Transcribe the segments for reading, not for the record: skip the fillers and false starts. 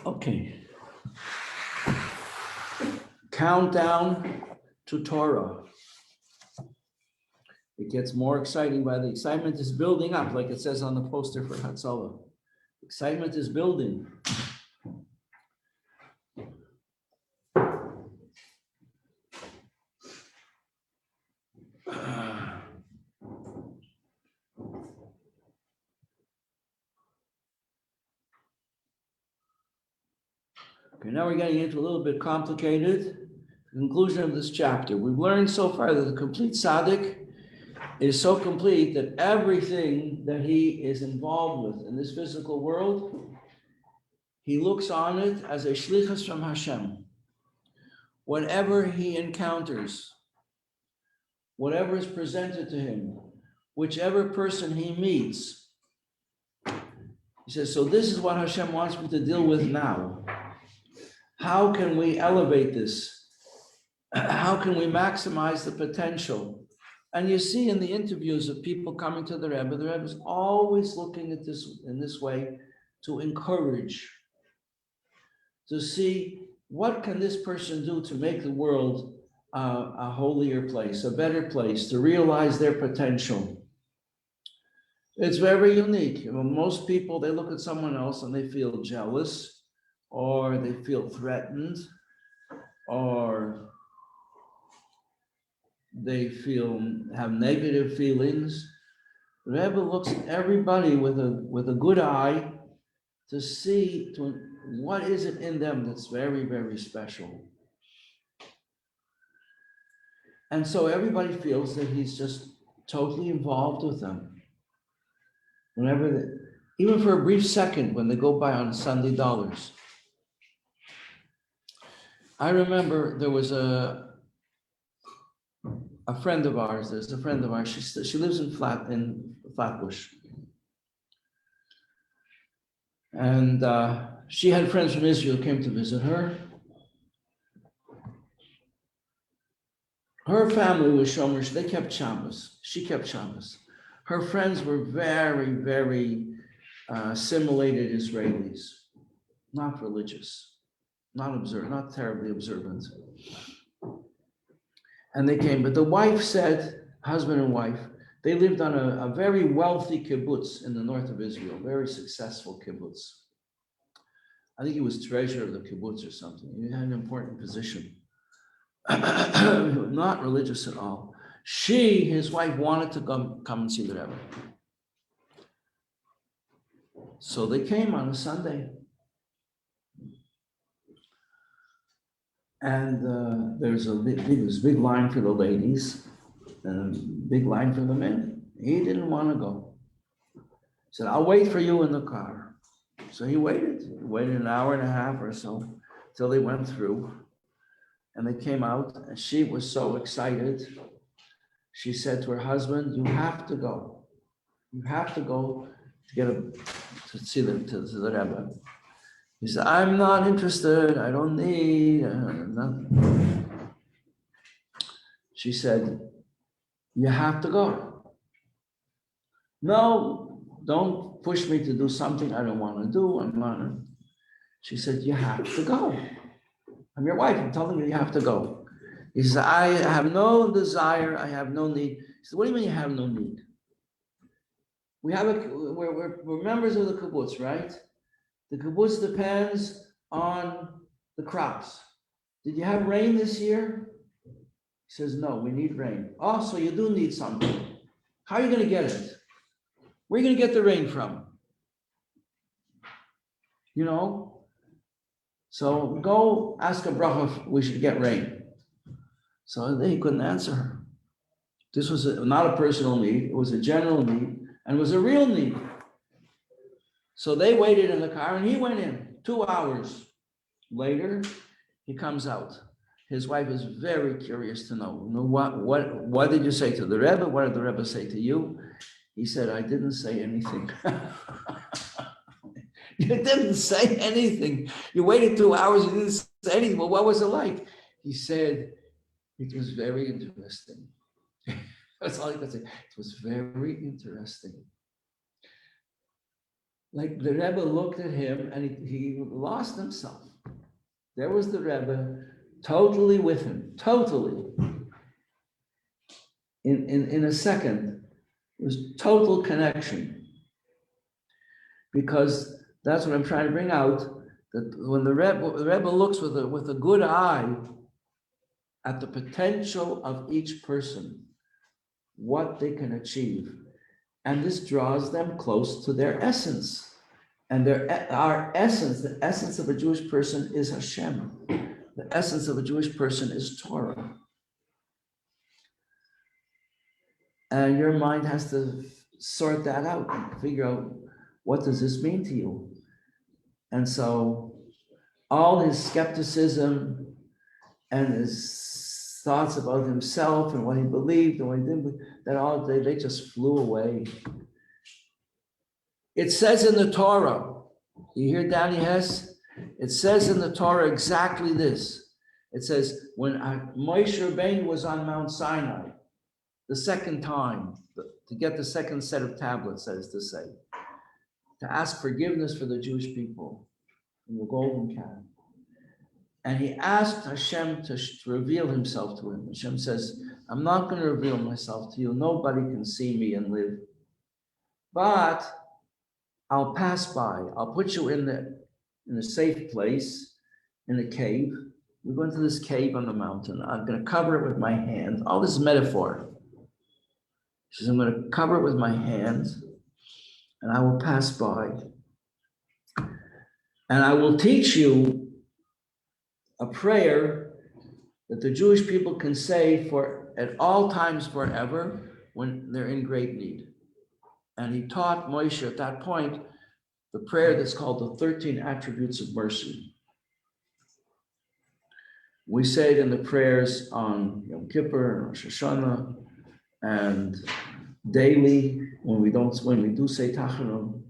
Okay. Countdown to Torah. It gets more exciting by the excitement is building up, like it says on the poster for Hatzalah. Excitement is building. Okay, now we're getting into a little bit complicated. Conclusion of this chapter. We've learned so far that the complete tzaddik is so complete that everything that he is involved with in this physical world, he looks on it as a shlichus from Hashem. Whatever he encounters, whatever is presented to him, whichever person he meets, he says, so this is what Hashem wants me to deal with now. How can we elevate this? How can we maximize the potential? And you see in the interviews of people coming to the Rebbe is always looking at this in this way to encourage, to see what can this person do to make the world a holier place, a better place, to realize their potential. It's very unique. Most people, they look at someone else and they feel jealous, or they feel threatened, or they have negative feelings. The Rebbe looks at everybody with a good eye to see what is it in them that's very, very special. And so everybody feels that he's just totally involved with them. Even for a brief second when they go by on Sunday dollars. I remember there was a friend of ours, she lives in Flatbush. And she had friends from Israel came to visit her. Her family was Shomer, they kept Shabbos. She kept Shabbos. Her friends were very, very assimilated Israelis, not religious, not terribly observant. And they came, but the wife said, husband and wife, they lived on a very wealthy kibbutz in the north of Israel, very successful kibbutz. I think he was treasurer of the kibbutz or something. He had an important position. Not religious at all. His wife, wanted to come and see the Rebbe. So they came on a Sunday. And there's a big line for the ladies and a big line for the men. He didn't want to go. He said, I'll wait for you in the car. So he waited an hour and a half or so till they went through. And they came out, and she was so excited. She said to her husband, you have to go. You have to go to see the Rebbe. He said, I'm not interested. I don't need nothing. She said, you have to go. No, don't push me to do something I don't want to do. She said, you have to go. I'm your wife. I'm telling you, you have to go. He says, I have no desire. I have no need. He said, what do you mean you have no need? We're members of the kibbutz, right? The kibbutz depends on the crops. Did you have rain this year? He says, no, we need rain. Oh, so you do need something. How are you going to get it? Where are you going to get the rain from? You know? So go ask a bracha if we should get rain. So he couldn't answer her. This was not a personal need. It was a general need and it was a real need. So they waited in the car and he went in. 2 hours later, he comes out. His wife is very curious to know what did you say to the Rebbe? What did the Rebbe say to you? He said, I didn't say anything. You didn't say anything. You waited 2 hours, you didn't say anything. Well, what was it like? He said, it was very interesting. That's all he could say. It was very interesting. Like the Rebbe looked at him and he lost himself. There was the Rebbe, totally with him, totally. In a second, it was total connection. Because that's what I'm trying to bring out, that when the Rebbe looks with a good eye at the potential of each person, what they can achieve. And this draws them close to their essence. And our essence, the essence of a Jewish person is Hashem. The essence of a Jewish person is Torah. And your mind has to sort that out and figure out, what does this mean to you? And so all his skepticism and his thoughts about himself and what he believed and what he didn't, that all they just flew away. It says in the Torah, you hear Danny Hess? It says in the Torah exactly this. It says, when Moshe Rabbeinu was on Mount Sinai, the second time, to get the second set of tablets, that is to say, to ask forgiveness for the Jewish people in the golden calf. And he asked Hashem to reveal himself to him. Hashem says, I'm not going to reveal myself to you. Nobody can see me and live. But I'll pass by. I'll put you in a safe place, in a cave. We go into this cave on the mountain. I'm going to cover it with my hand. All this is metaphor. He says, I'm going to cover it with my hands, and I will pass by. And I will teach you a prayer that the Jewish people can say at all times forever when they're in great need. And he taught Moshe at that point the prayer that's called the 13 attributes of mercy. We say it in the prayers on Yom Kippur and Rosh Hashanah, and daily when we do say Tachanun.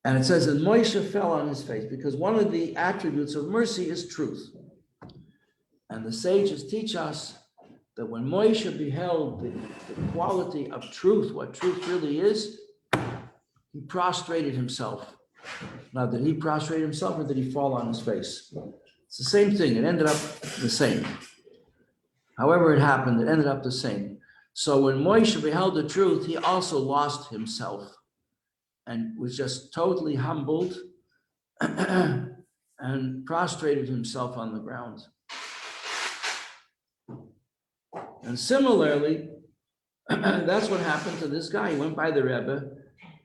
And it says that Moshe fell on his face because one of the attributes of mercy is truth. And the sages teach us that when Moshe beheld the quality of truth, what truth really is, he prostrated himself. Now, did he prostrate himself or did he fall on his face? It's the same thing. It ended up the same. However it happened, it ended up the same. So when Moshe beheld the truth, he also lost himself and was just totally humbled and prostrated himself on the ground. And similarly, that's what happened to this guy. He went by the Rebbe,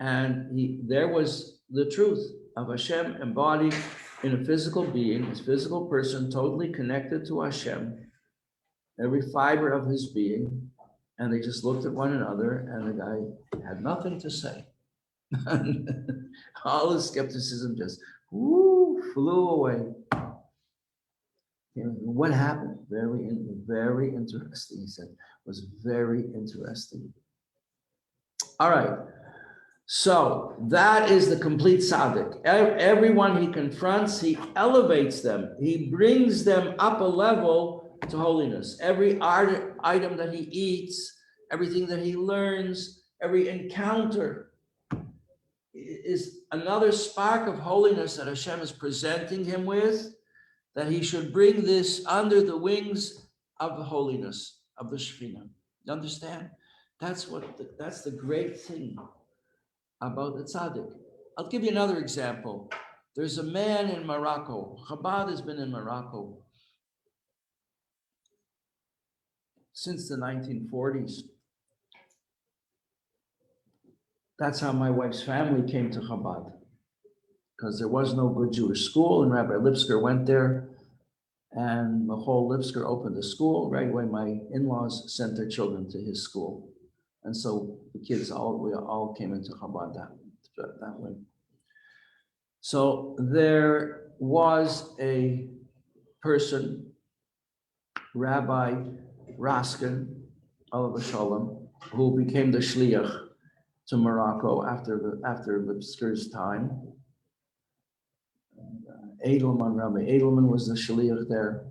and there was the truth of Hashem embodied in a physical being, his physical person, totally connected to Hashem, every fiber of his being. And they just looked at one another, and the guy had nothing to say. All his skepticism just flew away. What happened? Very interesting, he said. It was very interesting. All right. So that is the complete tzaddik. Everyone he confronts, he elevates them. He brings them up a level to holiness. Every item that he eats, everything that he learns, every encounter is another spark of holiness that Hashem is presenting him with, that he should bring this under the wings of the holiness of the Shekhinah. You understand? That's the great thing about the tzaddik. I'll give you another example. There's a man in Morocco. Chabad has been in Morocco since the 1940s. That's how my wife's family came to Chabad, because there was no good Jewish school, and Rabbi Lipsker went there, and the whole Lipsker opened a school. Right away, my in-laws sent their children to his school. And so the kids we all came into Chabad that way. So there was a person, Rabbi Raskin, Olav Shalom, who became the shliach to Morocco after Lipsker's time. Edelman, Rabbi Edelman was the shliach there.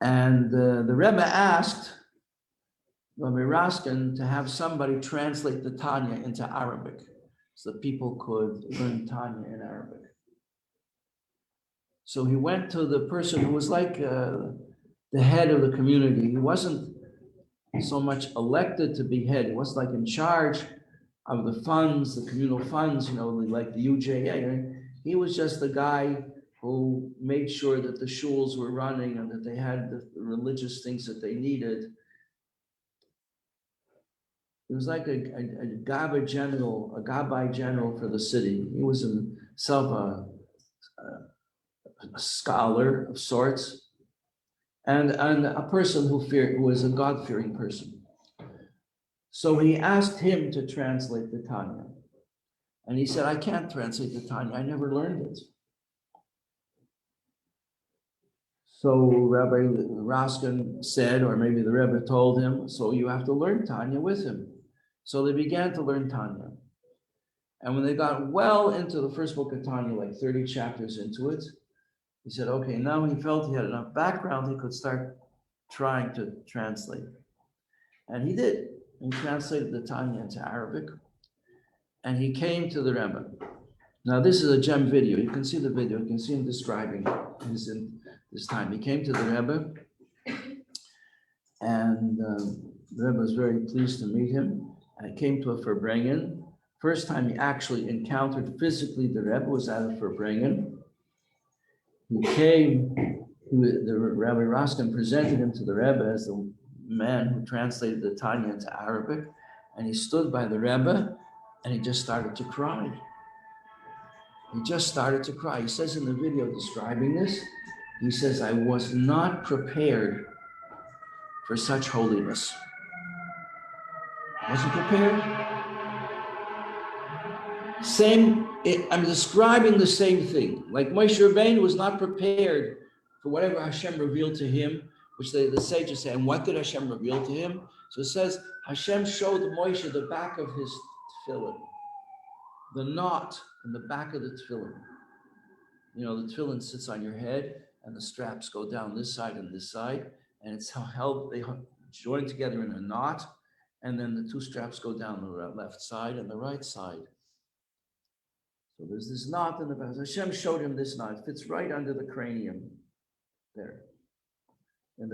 And the Rebbe asked Rabbi Raskin to have somebody translate the Tanya into Arabic so that people could learn Tanya in Arabic. So he went to the person who was like the head of the community. He wasn't so much elected to be head. He was like in charge of the funds, the communal funds, like the UJA. He was just the guy who made sure that the shuls were running and that they had the religious things that they needed. He was like a gabbai general for the city. He was himself a scholar of sorts, and a person who was a God-fearing person. So he asked him to translate the Tanya. And he said, I can't translate the Tanya. I never learned it. So Rabbi Raskin said, or maybe the Rebbe told him, so you have to learn Tanya with him. So they began to learn Tanya. And when they got well into the first book of Tanya, like 30 chapters into it, he said, okay, now he felt he had enough background, he could start trying to translate. And he did. He translated the Tanya into Arabic. And he came to the Rebbe. Now, this is a gem video. You can see the video. You can see him describing this time. He came to the Rebbe, and the Rebbe was very pleased to meet him. And he came to a Farbrengen. First time he actually encountered physically the Rebbe was at a Farbrengen. He came, the Rabbi Raskin presented him to the Rebbe as the man who translated the Tanya into Arabic. And he stood by the Rebbe, and he just started to cry. He just started to cry. He says in the video describing this, he says, I was not prepared for such holiness. Wasn't prepared. I'm describing the same thing. Like Moshe Rabbeinu was not prepared for whatever Hashem revealed to him, which the sages say, and what did Hashem reveal to him? So it says, Hashem showed Moshe the back of his tefillin, the knot in the back of the tefillin. The tefillin sits on your head and the straps go down this side and this side, and it's held, they join together in a knot, and then the two straps go down the left side and the right side. So there's this knot in the back. Hashem showed him this knot. It fits right under the cranium there. And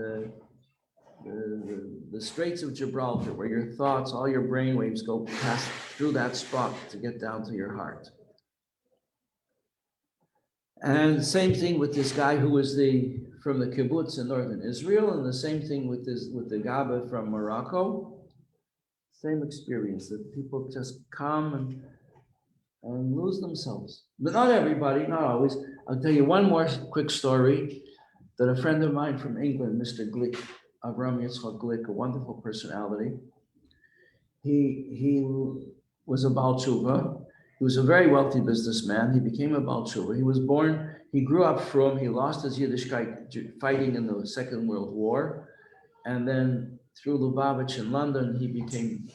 the Straits of Gibraltar, where your thoughts, all your brain waves go past through that spot to get down to your heart. And same thing with this guy who was from the kibbutz in northern Israel, and the same thing with the Gaba from Morocco. Same experience, that people just come and lose themselves. But not everybody, not always. I'll tell you one more quick story that a friend of mine from England, Mr. Glick, Avram Yitzchak Glick, a wonderful personality, he was a Baal Tshuva. He was a very wealthy businessman. He became a Baal Tshuva. He grew up from, he lost his Yiddishkeit fighting in the Second World War. And then through Lubavitch in London, he became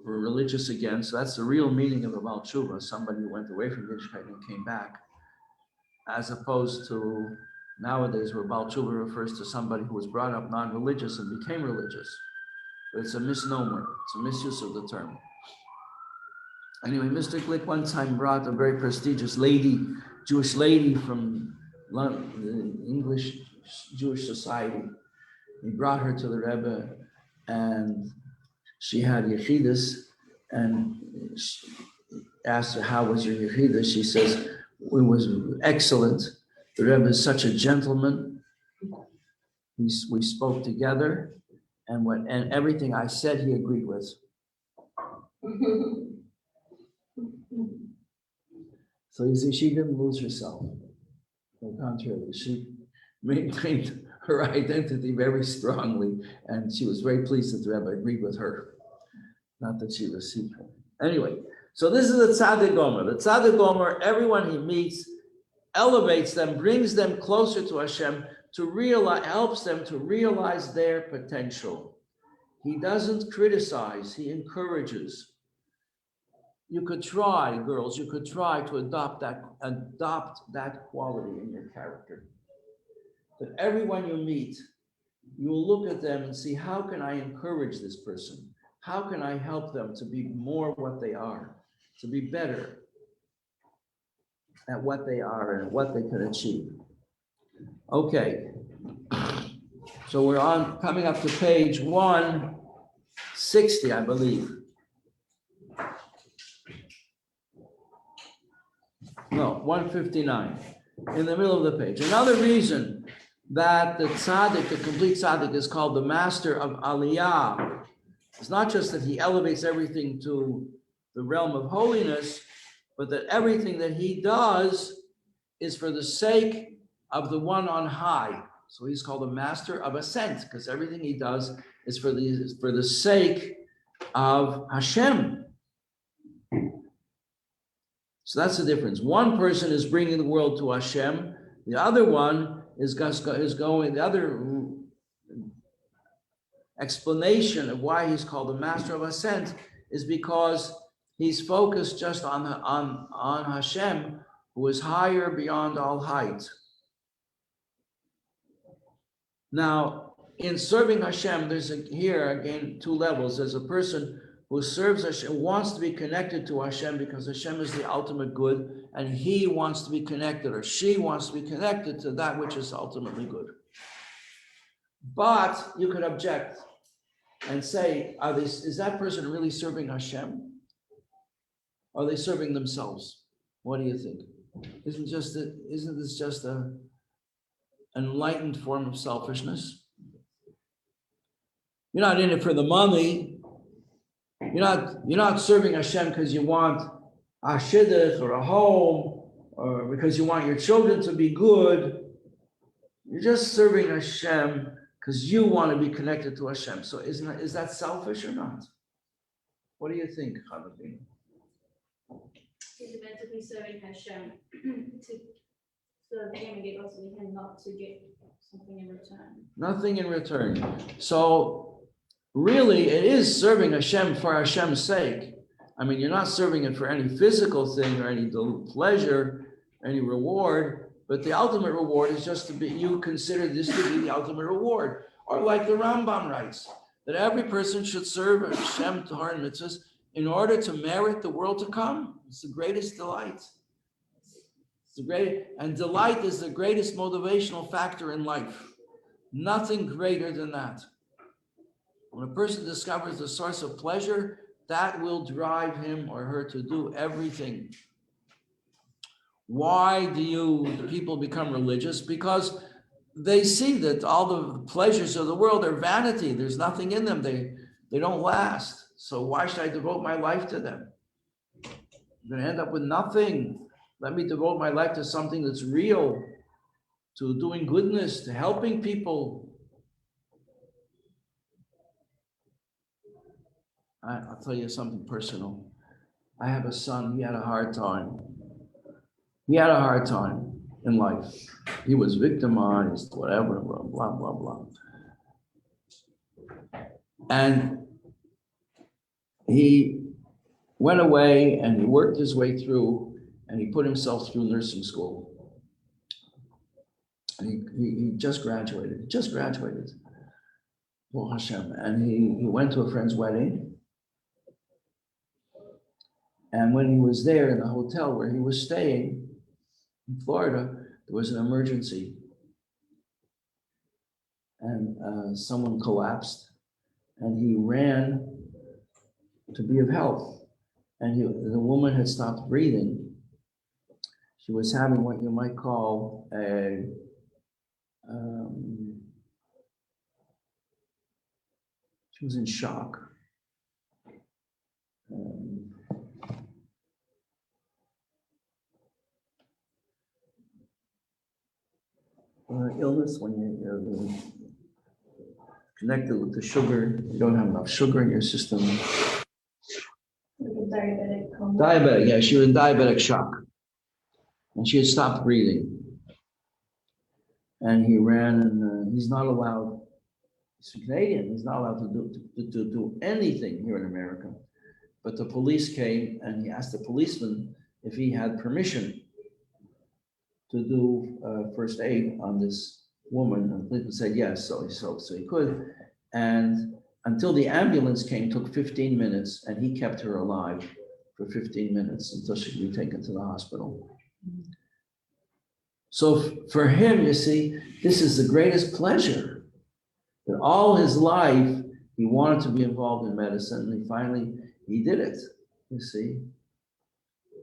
religious again. So that's the real meaning of a Baal Tshuva, somebody who went away from Yiddishkeit and came back. As opposed to nowadays where Baal Tshuva refers to somebody who was brought up non-religious and became religious. But it's a misnomer. It's a misuse of the term. Anyway, Mr. Glick one time brought a very prestigious Jewish lady from London, the English Jewish Society. He brought her to the Rebbe, and she had yechidus, and she asked her, how was your yechidus? She says, it was excellent. The Rebbe is such a gentleman. We spoke together, and everything I said, he agreed with. So you see, she didn't lose herself. On the contrary, she maintained her identity very strongly, and she was very pleased that the Rebbe agreed with her. Not that she received her. Anyway, so this is the Tzaddik Gomer. The Tzaddik Gomer, everyone he meets, elevates them, brings them closer to Hashem, helps them to realize their potential. He doesn't criticize, he encourages. You could try, girls, you could try to adopt that quality in your character. That everyone you meet, you will look at them and see, how can I encourage this person? How can I help them to be more what they are, to be better at what they are and what they can achieve? Okay, so we're coming up to page 160, I believe. No, 159, in the middle of the page. Another reason that the tzaddik, the complete tzaddik, is called the master of Aliyah. It's not just that he elevates everything to the realm of holiness, but that everything that he does is for the sake of the one on high. So he's called the master of ascent, because everything he does is for the sake of Hashem. So that's the difference. One person is bringing the world to Hashem. The other one is going, the other explanation of why he's called the master of ascent is because he's focused just on Hashem, who is higher beyond all height. Now, in serving Hashem, there's here again 2 levels. There's a person who serves Hashem, wants to be connected to Hashem because Hashem is the ultimate good, and he wants to be connected, or she wants to be connected to that which is ultimately good. But you could object and say, is that person really serving Hashem? Are they serving themselves? What do you think? Isn't this just an enlightened form of selfishness? You're not in it for the money. You're not serving Hashem because you want a shidduch or a home, or because you want your children to be good. You're just serving Hashem because you want to be connected to Hashem. So is that selfish or not? What do you think, Chavavina? It's meant to be serving Hashem to serve him and get also him, not to get something in return. Nothing in return. So really, it is serving Hashem for Hashem's sake. I mean, you're not serving it for any physical thing or any pleasure, any reward, but the ultimate reward is just to be, you consider this to be the ultimate reward. Or like the Rambam writes, that every person should serve Hashem, Torah, and mitzvahs in order to merit the world to come. It's the greatest delight. And delight is the greatest motivational factor in life. Nothing greater than that. When a person discovers the source of pleasure, that will drive him or her to do everything. Why do people become religious? Because they see that all the pleasures of the world are vanity. There's nothing in them. They don't last. So why should I devote my life to them? I'm going to end up with nothing. Let me devote my life to something that's real, to doing goodness, to helping people. I'll tell you something personal. I have a son, he had a hard time. He had a hard time in life. He was victimized, whatever, blah, blah, blah, blah. And he went away and he worked his way through and he put himself through nursing school. And he just graduated, Oh Hashem. And he went to a friend's wedding. And when he was there in the hotel where he was staying in Florida, there was an emergency. And someone collapsed and he ran to be of help. And the woman had stopped breathing. She was having what you might call she was in shock. Illness when you're connected with the sugar, you don't have enough sugar in your system. Diabetic, yeah, she was in diabetic shock. And she had stopped breathing. And he ran, and he's not allowed, he's Canadian, he's not allowed to do anything here in America. But the police came and he asked the policeman if he had permission to do first aid on this woman, and Clinton said yes, so he could. And until the ambulance came, took 15 minutes, and he kept her alive for 15 minutes until she could be taken to the hospital. So for him, you see, this is the greatest pleasure. That all his life, he wanted to be involved in medicine, and finally, he did it, you see.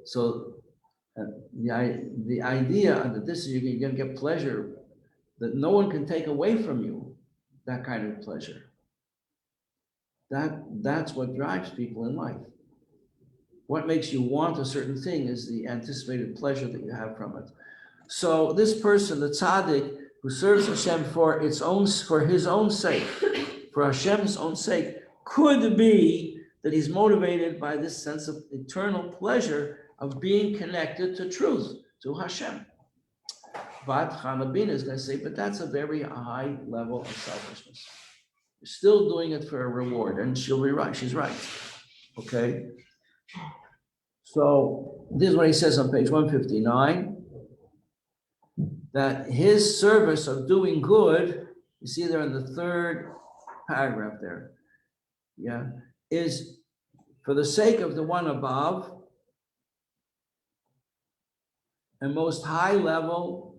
So the idea that this is, you're going to get pleasure that no one can take away from you, that kind of pleasure. That's what drives people in life. What makes you want a certain thing is the anticipated pleasure that you have from it. So this person, the tzaddik, who serves Hashem for his own sake, for Hashem's own sake, could be that he's motivated by this sense of eternal pleasure of being connected to truth, to Hashem. But Chanabina is going to say, but that's a very high level of selfishness. You're still doing it for a reward, and she'll be right. She's right. Okay. So this is what he says on page 159, that his service of doing good, you see there in the third paragraph there, yeah, is for the sake of the one above, and most high level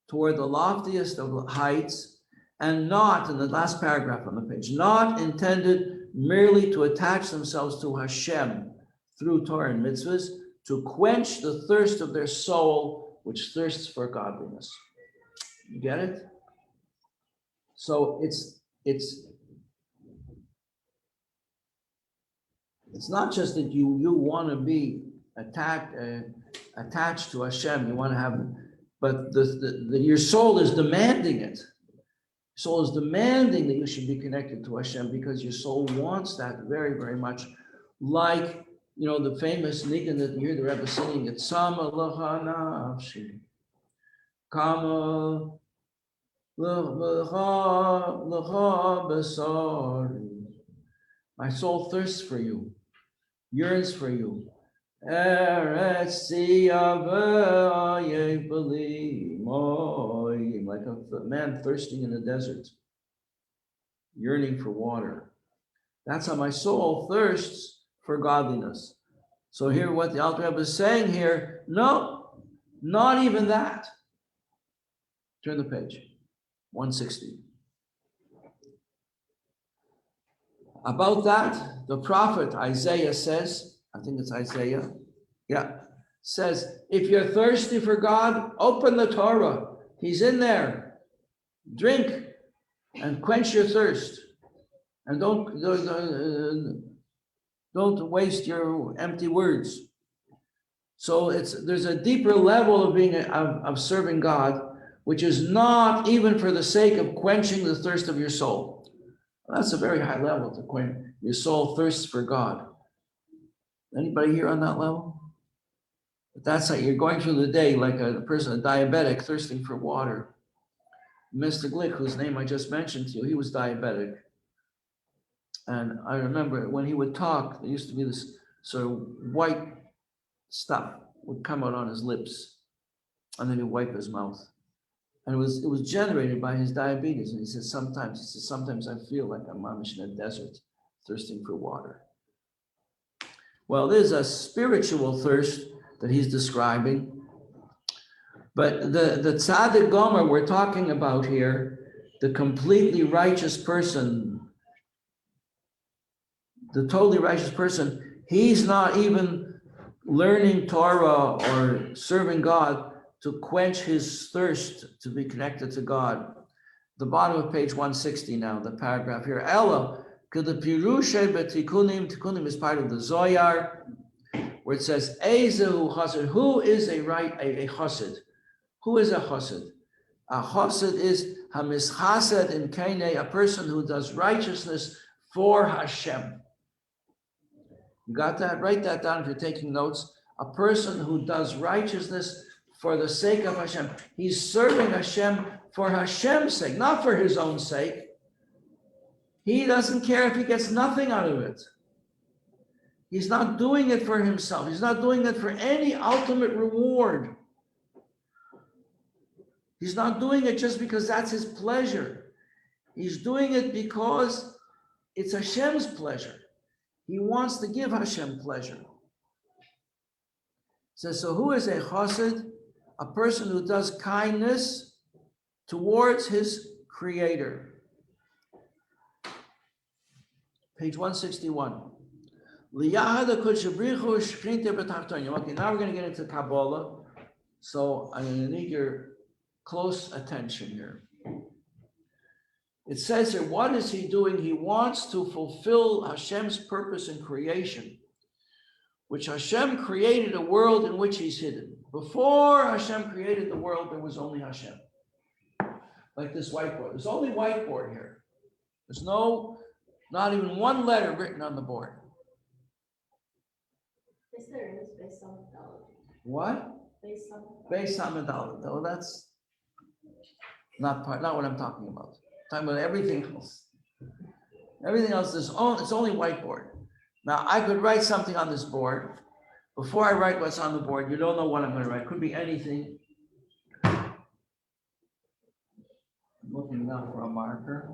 toward the loftiest of heights, and not, in the last paragraph on the page, not intended merely to attach themselves to Hashem through Torah and mitzvahs, to quench the thirst of their soul, which thirsts for godliness. You get it? So it's not just that you want to be attached to Hashem, you want to have, but your soul is demanding it. Soul is demanding that you should be connected to Hashem because your soul wants that very, very much. Like, you know, the famous nigun that you hear the Rebbe singing, it's Sama Lacha Nafshi, Kama Lacha Besari. My soul thirsts for you, yearns for you. Eretz like a man thirsting in the desert, yearning for water. That's how my soul thirsts for godliness. So here, what the Alter Rebbe is saying here, no, not even that. Turn the page, 160. About that, the prophet Isaiah says, I think it's Isaiah, says, if you're thirsty for God, open the Torah. He's in there. Drink and quench your thirst. And don't waste your empty words. So there's a deeper level of being of serving God, which is not even for the sake of quenching the thirst of your soul. That's a very high level to quench. Your soul thirsts for God. Anybody here on that level? But that's how you're going through the day like a person, a diabetic, thirsting for water. Mr. Glick, whose name I just mentioned to you, he was diabetic. And I remember when he would talk, there used to be this sort of white stuff would come out on his lips, and then he'd wipe his mouth. And it was generated by his diabetes. And he said, sometimes I feel like I'm mamish in a desert, thirsting for water. Well, there's a spiritual thirst that he's describing. But the tzaddik gomer we're talking about here, the completely righteous person, the totally righteous person, he's not even learning Torah or serving God to quench his thirst to be connected to God. The bottom of page 160 now, the paragraph here. Ella, the pirushe betikunim is part of the Zoyar, where it says, Ezehu chassid, who is a chassid? Who is a chassid? A chassid is hamischased in kainei, a person who does righteousness for Hashem. You got that? Write that down if you're taking notes. A person who does righteousness for the sake of Hashem. He's serving Hashem for Hashem's sake, not for his own sake. He doesn't care if he gets nothing out of it. He's not doing it for himself. He's not doing it for any ultimate reward. He's not doing it just because that's his pleasure. He's doing it because it's Hashem's pleasure. He wants to give Hashem pleasure. Says, so who is a chassid? A person who does kindness towards his creator. Page 161. Okay, now we're going to get into Kabbalah. So I'm going to need your close attention here. It says here, what is he doing? He wants to fulfill Hashem's purpose in creation, which Hashem created a world in which he's hidden. Before Hashem created the world, there was only Hashem. Like this whiteboard. There's only whiteboard here. There's not even one letter written on the board. Yes, there is, based on methodology. What? Based on methodology. No, that's not what I'm talking about. I'm talking about everything else. Everything else is it's only whiteboard. Now I could write something on this board. Before I write what's on the board, you don't know what I'm going to write. Could be anything. I'm looking now for a marker.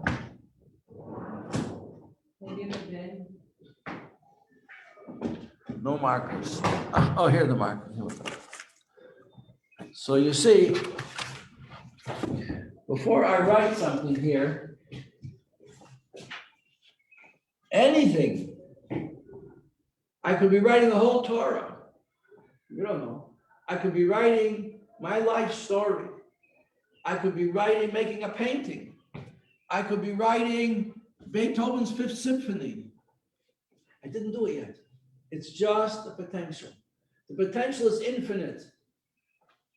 No markers. Oh, here are the markers. Here we go. So you see, before I write something here, anything, I could be writing the whole Torah. You don't know. I could be writing my life story. I could be making a painting. I could be writing Beethoven's Fifth Symphony. I didn't do it yet. It's just the potential. The potential is infinite.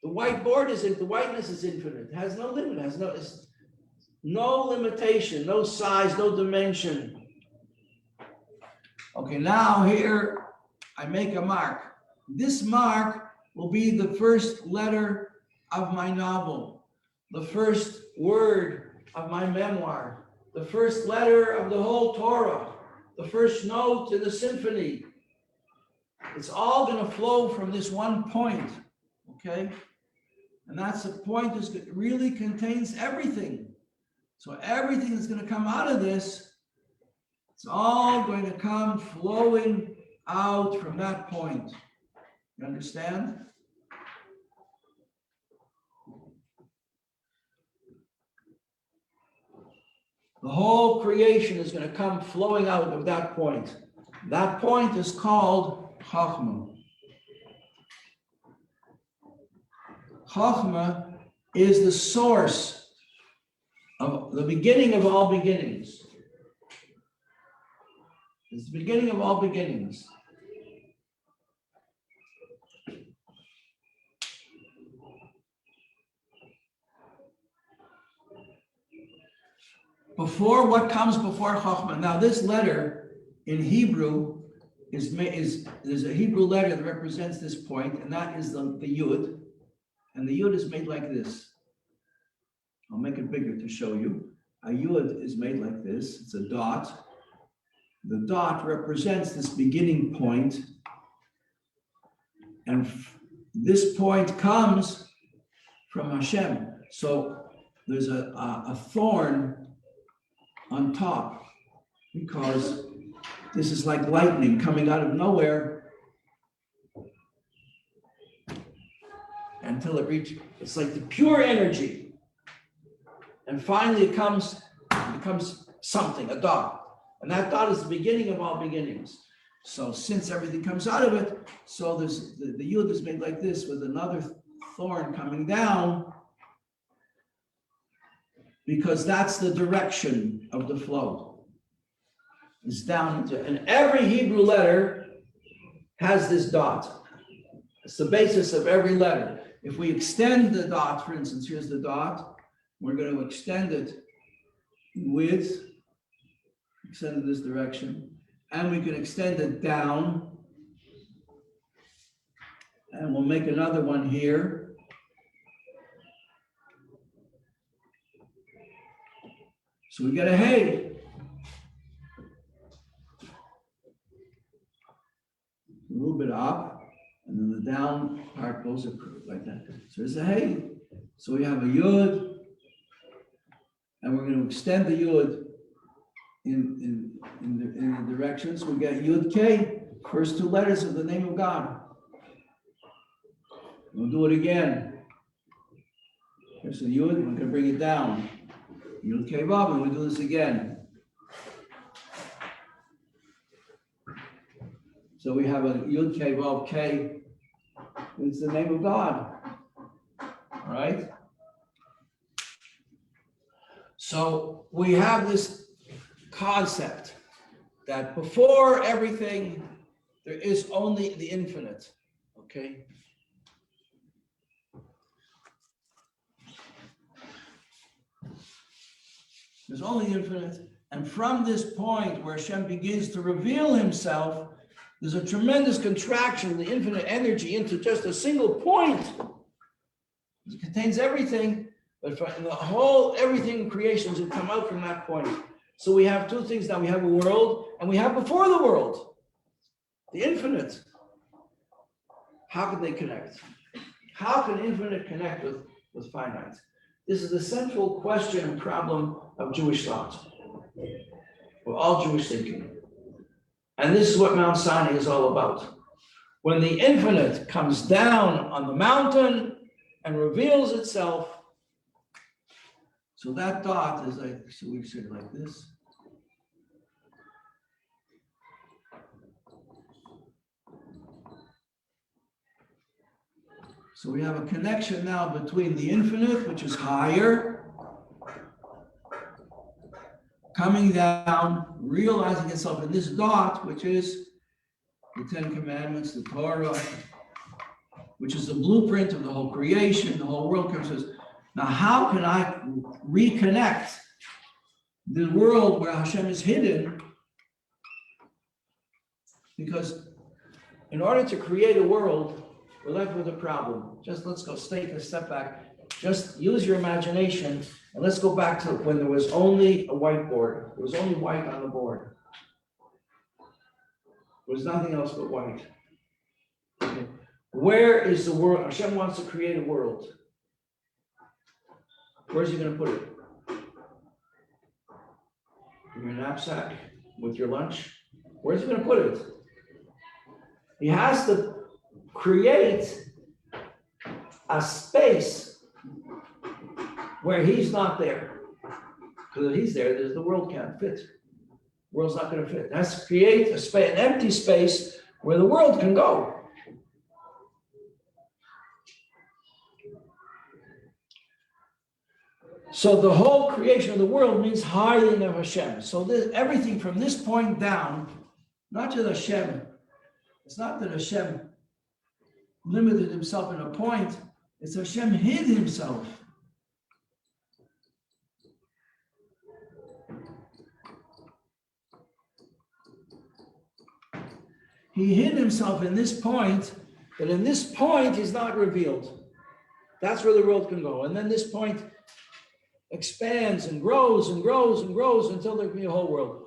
The whiteness is infinite. It has no limit. It has no limitation, no size, no dimension. Okay, now here I make a mark. This mark will be the first letter of my novel, the first word of my memoir, the first letter of the whole Torah, the first note in the symphony. It's all going to flow from this one point, okay? And that's the point that really contains everything. So everything that's going to come out of this, it's all going to come flowing out from that point. You understand? The whole creation is going to come flowing out of that point. That point is called Chachma. Chachma is the source of the beginning of all beginnings. It's the beginning of all beginnings. What comes before Chachma? Now, this letter in Hebrew there's a Hebrew letter that represents this point, and that is the Yud. And the Yud is made like this. I'll make it bigger to show you. A Yud is made like this. It's a dot. The dot represents this beginning point. And this point comes from Hashem. So there's a thorn on top, because this is like lightning coming out of nowhere until it reaches, it's like the pure energy. And finally it becomes something, a dot. And that dot is the beginning of all beginnings. So since everything comes out of it, so there's the Yud is made like this with another thorn coming down, because that's the direction of the flow. It's down into, and every Hebrew letter has this dot. It's the basis of every letter. If we extend the dot, for instance, here's the dot, we're going to extend it in width, extend it this direction, and we can extend it down, and we'll make another one here. So we get a hey. A little bit up, and then the down part goes like that. So there's a hey. So we have a Yud, and we're going to extend the Yud in the directions. We get Yud K, first two letters of the name of God. We'll do it again. Here's the Yud, we're going to bring it down. Yud K Vav, and we'll do this again. So we have a Yud K Vav K. It's the name of God. All right? So we have this concept that before everything, there is only the infinite. Okay? There's only infinite. And from this point where Hashem begins to reveal himself, there's a tremendous contraction of the infinite energy into just a single point. It contains everything, but in the whole, everything in creation should come out from that point. So we have two things now. We have a world, and we have before the world, the infinite. How can they connect? How can infinite connect with finite? This is the central question and problem of Jewish thought, for all Jewish thinking. And this is what Mount Sinai is all about. When the infinite comes down on the mountain and reveals itself, so that dot is like, so we say it like this. So we have a connection now between the infinite, which is higher, coming down, realizing itself in this dot, which is the Ten Commandments, the Torah, which is the blueprint of the whole creation, the whole world comes says, now how can I reconnect the world where Hashem is hidden? Because in order to create a world, we're left with a problem. Just let's go take a step back. Just use your imagination and let's go back to when there was only a whiteboard. There was only white on the board. There was nothing else but white. Okay. Where is the world? Hashem wants to create a world. Where's he going to put it? In your knapsack with your lunch? Where's he going to put it? He has to create a space where he's not there. Because if he's there, the world can't fit. The world's not going to fit. It has to create a space, an empty space where the world can go. So the whole creation of the world means hiding of Hashem. So everything from this point down, not just Hashem. It's not that Hashem limited himself in a point. It's Hashem hid himself. He hid himself in this point, but in this point he's not revealed. That's where the world can go. And then this point expands and grows and grows and grows until there can be a whole world.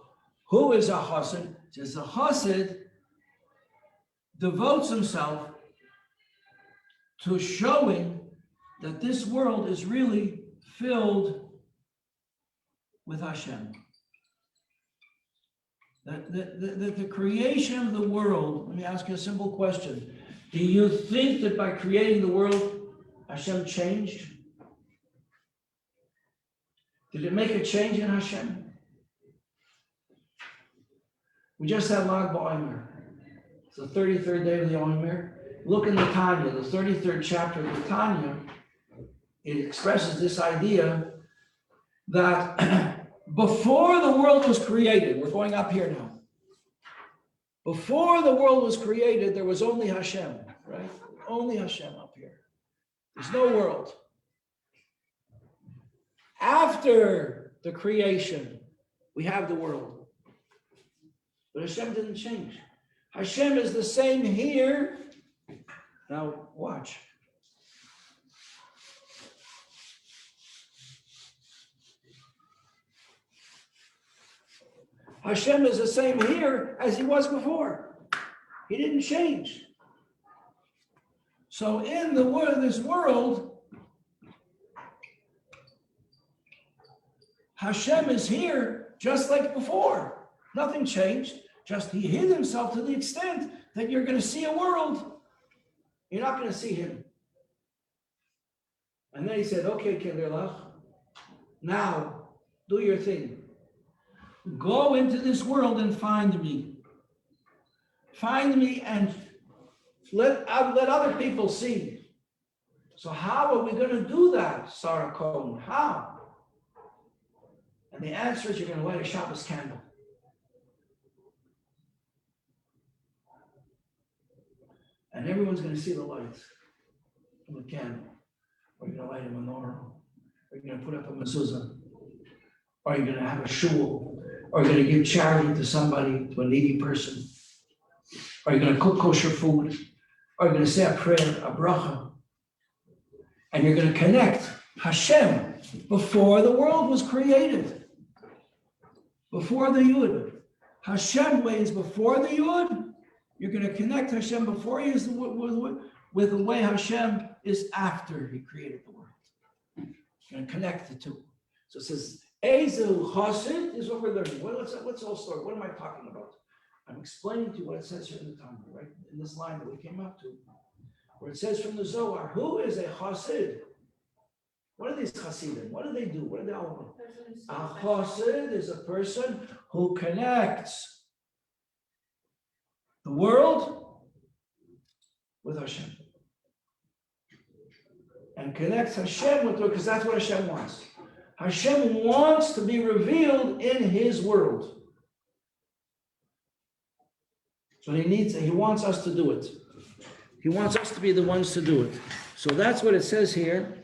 Who is a chassid? Just a chassid devotes himself to showing that this world is really filled with Hashem. That the creation of the world, let me ask you a simple question. Do you think that by creating the world, Hashem changed? Did it make a change in Hashem? We just had Lag BaOmer. It's the 33rd day of the Omer. Look in the Tanya, the 33rd chapter of the Tanya. It expresses this idea that before the world was created, we're going up here now. Before the world was created, there was only Hashem, right? Only Hashem up here. There's no world. After the creation, we have the world. But Hashem didn't change. Hashem is the same here. Now, watch. Hashem is the same here as he was before. He didn't change. So in the world, this world, Hashem is here just like before. Nothing changed. Just he hid himself to the extent that you're going to see a world. You're not going to see him. And then he said, okay, Kelilach, now do your thing. Go into this world and find me. Find me and let other people see. So how are we going to do that, Sarah Cohen? How? And the answer is you're going to light a Shabbos candle. And everyone's going to see the light from the candle. Or you're going to light a menorah. Or you're going to put up a mezuzah. Or you're going to have a shul. Or you're going to give charity to somebody, to a needy person. Or you're going to cook kosher food. Or you're going to say a prayer, a bracha. And you're going to connect Hashem before the world was created. Before the Yud. Hashem ways before the Yud. You're going to connect Hashem before He is with the way Hashem is after He created the world. You're going to connect the two. So it says, Ezel Chosid is what we're learning. What's the whole story? What am I talking about? I'm explaining to you what it says here in the Tanya, right? In this line that we came up to, where it says from the Zohar, who is a Chosid? What are these Chasidim? What do they do? What are they all about? A Chosid is a person who connects the world with Hashem. And connects Hashem with the world, because that's what Hashem wants. Hashem wants to be revealed in His world. So He wants us to do it. He wants us to be the ones to do it. So that's what it says here.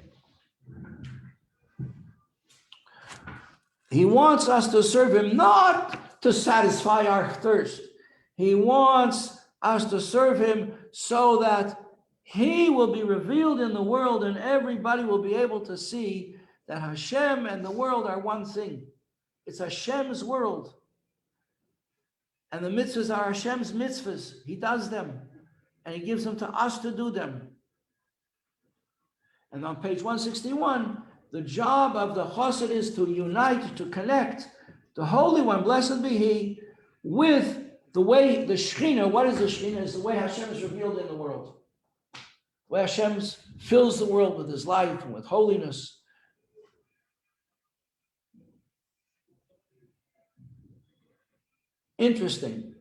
He wants us to serve Him, not to satisfy our thirst. He wants us to serve Him so that He will be revealed in the world and everybody will be able to see that Hashem and the world are one thing. It's Hashem's world. And the mitzvahs are Hashem's mitzvahs. He does them. And He gives them to us to do them. And on page 161, the job of the Chassid is to unite, to connect the Holy One, blessed be He, with the way the Shekhinah. What is the Shekhinah? Is the way Hashem is revealed in the world. The way Hashem fills the world with His light and with holiness. Interesting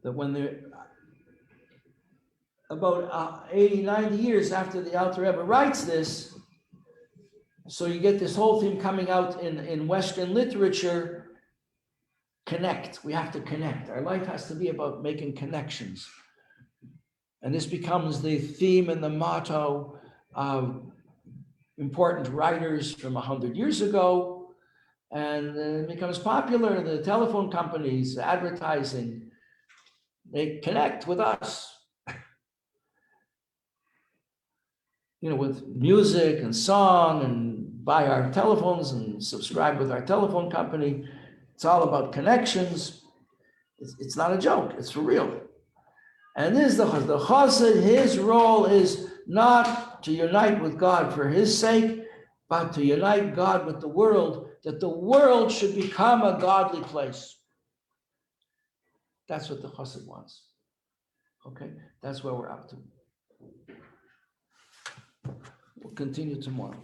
that when about 80, 90 years after the Alter Rebbe writes this, so you get this whole theme coming out in Western literature. Connect. We have to connect. Our life has to be about making connections. And this becomes the theme and the motto of important writers from 100 years ago. And it becomes popular. The telephone companies, advertising, they connect with us. With music and song, and buy our telephones and subscribe with our telephone company. It's all about connections. It's not a joke. It's for real. And this is the Chassid. His role is not to unite with God for His sake, but to unite God with the world, that the world should become a godly place. That's what the Chassid wants. Okay? That's where we're up to. We'll continue tomorrow.